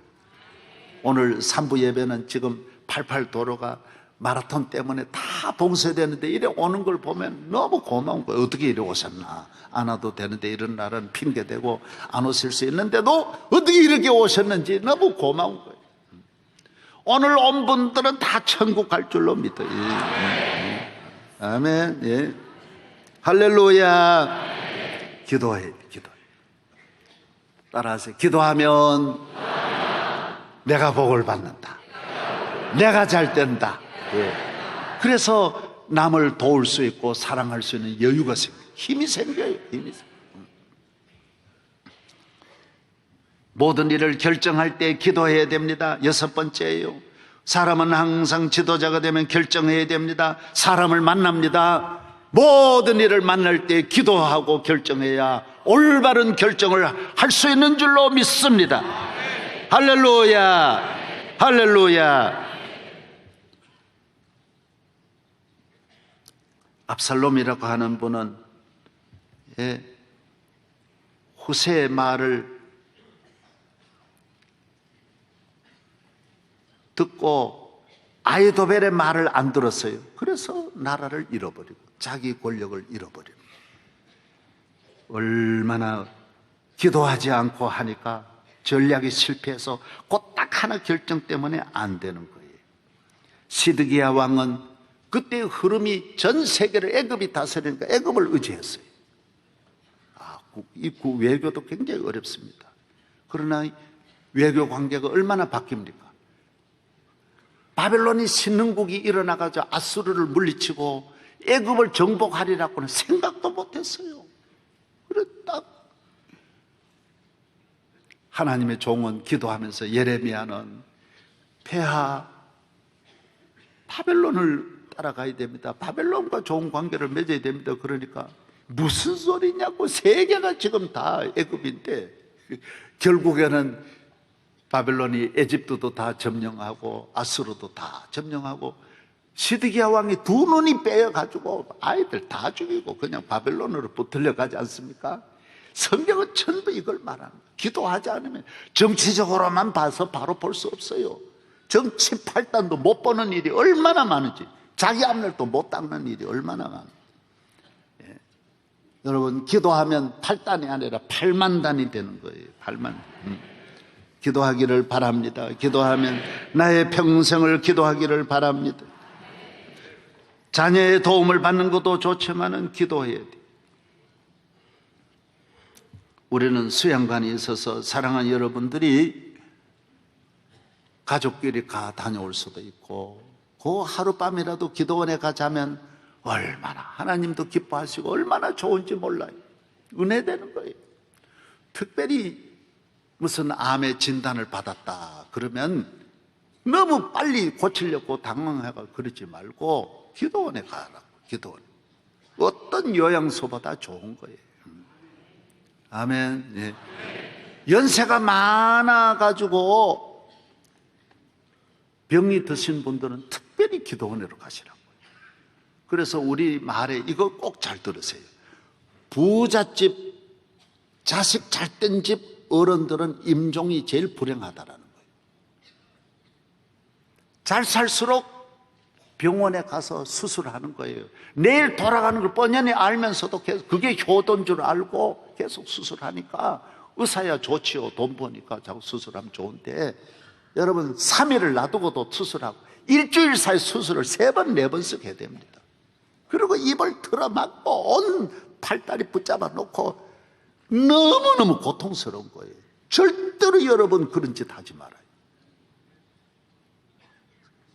오늘 3부 예배는 지금 88 도로가 마라톤 때문에 다 봉쇄되는데 이래 오는 걸 보면 너무 고마운 거예요. 어떻게 이래 오셨나? 안 와도 되는데 이런 날은 핑계대고 안 오실 수 있는데도 어떻게 이렇게 오셨는지 너무 고마운 거예요. 오늘 온 분들은 다 천국 갈 줄로 믿어요. 아멘. 예. 할렐루야. 기도해. 따라하세요. 기도하면 내가 복을 받는다. 내가 잘 된다. 예. 그래서 남을 도울 수 있고 사랑할 수 있는 여유가 생겨요. 힘이 생겨요. 모든 일을 결정할 때 기도해야 됩니다. 6번째예요. 사람은 항상 지도자가 되면 결정해야 됩니다. 사람을 만납니다. 모든 일을 만날 때 기도하고 결정해야 올바른 결정을 할 수 있는 줄로 믿습니다. 할렐루야. 할렐루야. 압살롬이라고 하는 분은 후세의 말을 듣고 아히도벨의 말을 안 들었어요. 그래서 나라를 잃어버리고 자기 권력을 잃어버립니다. 얼마나 기도하지 않고 하니까 전략이 실패해서 곧 딱 하나 결정 때문에 안 되는 거예요. 시드기야 왕은 그때의 흐름이 전 세계를 애굽이 다스리니까 애굽을 의지했어요. 이 외교도 굉장히 어렵습니다. 그러나 외교 관계가 얼마나 바뀝니까? 바벨론이 신흥국이 일어나가지고 아수르를 물리치고 애굽을 정복하리라고는 생각도 못했어요. 그래 딱 하나님의 종은 기도하면서 예레미야는 폐하 바벨론을 따라가야 됩니다. 바벨론과 좋은 관계를 맺어야 됩니다. 그러니까 무슨 소리냐고, 세계가 지금 다 애굽인데 결국에는 바벨론이 에집트도 다 점령하고 아수르도 다 점령하고 시드기야 왕이 두 눈이 빼여가지고 아이들 다 죽이고 그냥 바벨론으로 붙들려 가지 않습니까? 성경은 전부 이걸 말합니다. 기도하지 않으면 정치적으로만 봐서 바로 볼 수 없어요. 정치 팔단도 못 보는 일이 얼마나 많은지, 자기 앞날도 못 닦는 일이 얼마나 많은지. 예. 여러분, 기도하면 8단이 아니라 8만단이 되는 거예요. 8만. 기도하기를 바랍니다. 기도하면 나의 평생을 기도하기를 바랍니다. 자녀의 도움을 받는 것도 좋지만은 기도해야 돼. 우리는 수양관에 있어서 사랑하는 여러분들이 가족끼리 다녀올 수도 있고, 그 하룻밤이라도 기도원에 가자면 얼마나 하나님도 기뻐하시고 얼마나 좋은지 몰라요. 은혜되는 거예요. 특별히 무슨 암의 진단을 받았다 그러면 너무 빨리 고치려고 당황하고 그러지 말고 기도원에 가라고. 기도원. 어떤 요양소보다 좋은 거예요. 아멘. 예. 연세가 많아가지고 병이 드신 분들은 특별히 기도원으로 가시라고. 그래서 우리 말에 이거 꼭 잘 들으세요. 부잣집, 자식 잘된 집 어른들은 임종이 제일 불행하다라는 거예요. 잘 살수록 병원에 가서 수술하는 거예요. 내일 돌아가는 걸 뻔히 알면서도 계속 그게 효도인 줄 알고 계속 수술하니까 의사야 좋지요. 돈 버니까 자꾸 수술하면 좋은데, 여러분 3일을 놔두고도 수술하고 일주일 사이 수술을 3번, 4번씩 해야 됩니다. 그리고 입을 틀어막고 온 팔다리 붙잡아 놓고 너무너무 고통스러운 거예요. 절대로 여러분 그런 짓 하지 말아요.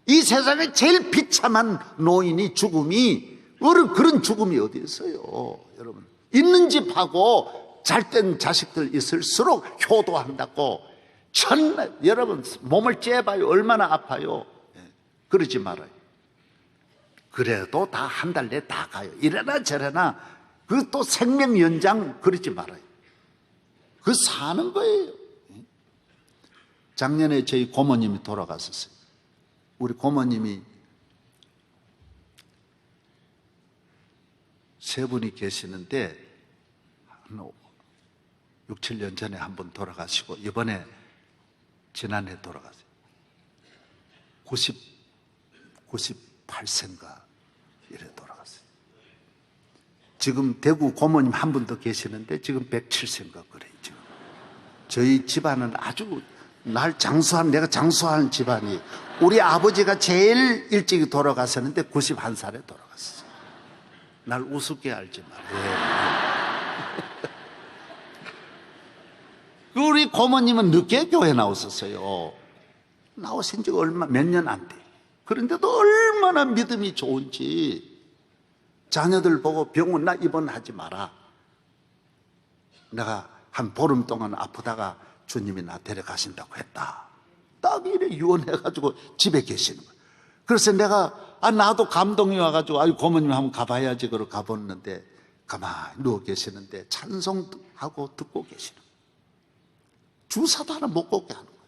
이 세상에 제일 비참한 노인이 죽음이, 그런 죽음이 어디 있어요? 여러분, 있는 집하고 잘된 자식들 있을수록 효도한다고 여러분 몸을 째봐요. 얼마나 아파요. 그러지 말아요. 그래도 다 한 달 내에 다 가요. 이래나 저래나 그 또 생명 연장 그러지 말아요. 그 사는 거예요. 작년에 저희 고모님이 돌아갔었어요. 우리 고모님이 세 분이 계시는데 한 6, 7년 전에 한 번 돌아가시고 이번에 지난해 돌아갔어요. 98세인가 이래 돌아갔어요. 지금 대구 고모님 한 분 더 계시는데 지금 107세인가 그래요. 지금 저희 집안은 아주 내가 장수하는 집안이, 우리 아버지가 제일 일찍 돌아가셨는데 91살에 돌아갔어요. 날 우습게 알지 마라. 우리 고모님은 늦게 교회 나오셨어요. 나오신 지 몇 년 안 돼. 그런데도 얼마나 믿음이 좋은지. 자녀들 보고 병원 나 입원하지 마라. 내가 한 보름 동안 아프다가 주님이 나 데려가신다고 했다. 딱 이래 유언해가지고 집에 계시는 거예요. 그래서 내가 나도 감동이 와가지고 고모님 한번 가봐야지. 그러고 가봤는데 가만히 누워 계시는데 찬송하고 듣고 계시는 거예요. 주사도 하나 못 꽂게 하는 거예요.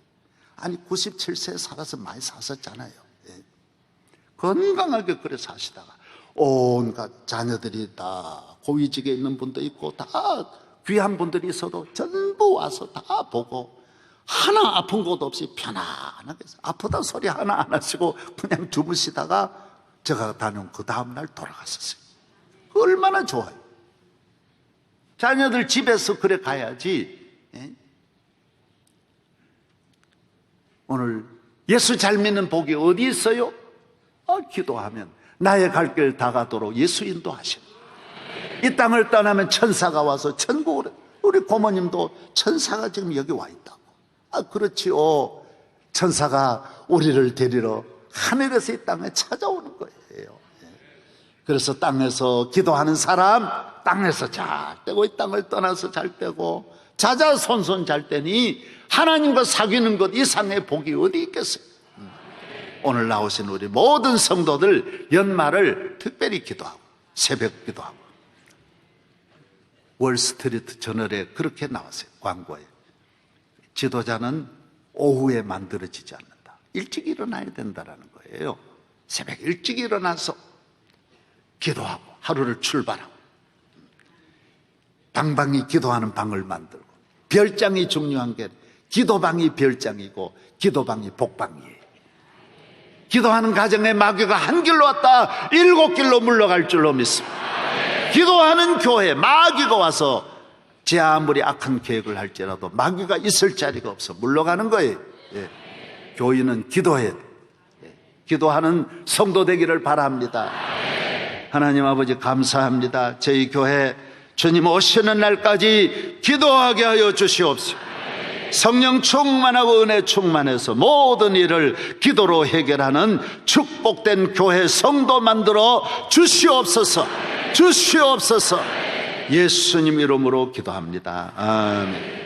아니 97세 살아서 많이 사셨잖아요. 예. 건강하게 그래 사시다가 온갖 자녀들이 다 고위직에 있는 분도 있고 다 귀한 분들이 있어도 전부 와서 다 보고 하나 아픈 곳 없이 편안하게 아프다 소리 하나 안 하시고 그냥 주무시다가 제가 다녀온 그 다음날 돌아갔었어요. 얼마나 좋아요. 자녀들 집에서 그래 가야지. 예? 오늘 예수 잘 믿는 복이 어디 있어요? 기도하면 나의 갈 길 다 가도록 예수 인도하시는. 이 땅을 떠나면 천사가 와서 천국으로. 우리 고모님도 천사가 지금 여기 와 있다고. 그렇지요. 천사가 우리를 데리러 하늘에서 이 땅에 찾아오는 거예요. 그래서 땅에서 기도하는 사람 땅에서 잘 때고 이 땅을 떠나서 잘 때고 자자손손 잘 때니 하나님과 사귀는 것 이상의 복이 어디 있겠어요? 오늘 나오신 우리 모든 성도들 연말을 특별히 기도하고 새벽 기도하고 월스트리트 저널에 그렇게 나왔어요. 광고에. 지도자는 오후에 만들어지지 않는다. 일찍 일어나야 된다는 거예요. 새벽 일찍 일어나서 기도하고 하루를 출발하고 방방이 기도하는 방을 만들고 별장이 중요한 게 기도방이 별장이고 기도방이 복방이에요. 기도하는 가정에 마귀가 한 길로 왔다 7길로 물러갈 줄로 믿습니다. 기도하는 교회에 마귀가 와서 제 아무리 악한 계획을 할지라도 마귀가 있을 자리가 없어 물러가는 거예요. 예. 교인은 기도해야 돼. 예. 기도하는 성도 되기를 바랍니다. 하나님 아버지 감사합니다. 저희 교회 주님 오시는 날까지 기도하게 하여 주시옵소서. 성령 충만하고 은혜 충만해서 모든 일을 기도로 해결하는 축복된 교회 성도 만들어 주시옵소서. 주시옵소서. 예수님 이름으로 기도합니다. 아멘.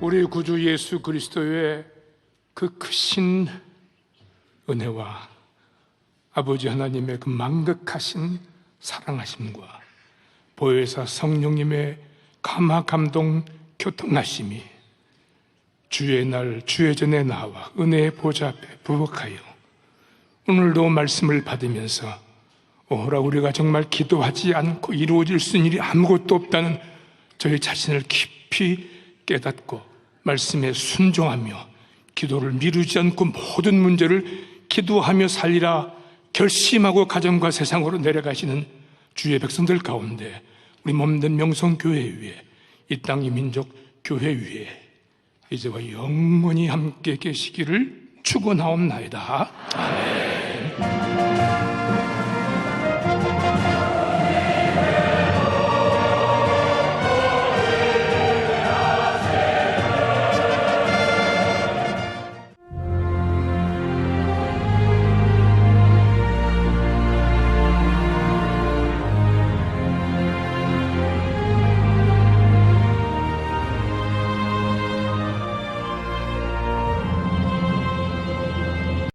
우리 구주 예수 그리스도의 그 크신 은혜와 아버지 하나님의 그 만극하신 사랑하심과 보혜사 성령님의 감화 감동 교통하심이 주의 날 주의 전에 나와 은혜의 보좌 앞에 부복하여 오늘도 말씀을 받으면서 오라 우리가 정말 기도하지 않고 이루어질 수 있는 일이 아무것도 없다는 저희 자신을 깊이 깨닫고 말씀에 순종하며 기도를 미루지 않고 모든 문제를 기도하며 살리라 결심하고 가정과 세상으로 내려가시는 주의 백성들 가운데 우리 몸된 명성교회 위에 이 땅의 민족 교회 위에 이제와 영원히 함께 계시기를 축원하옵나이다. 아멘.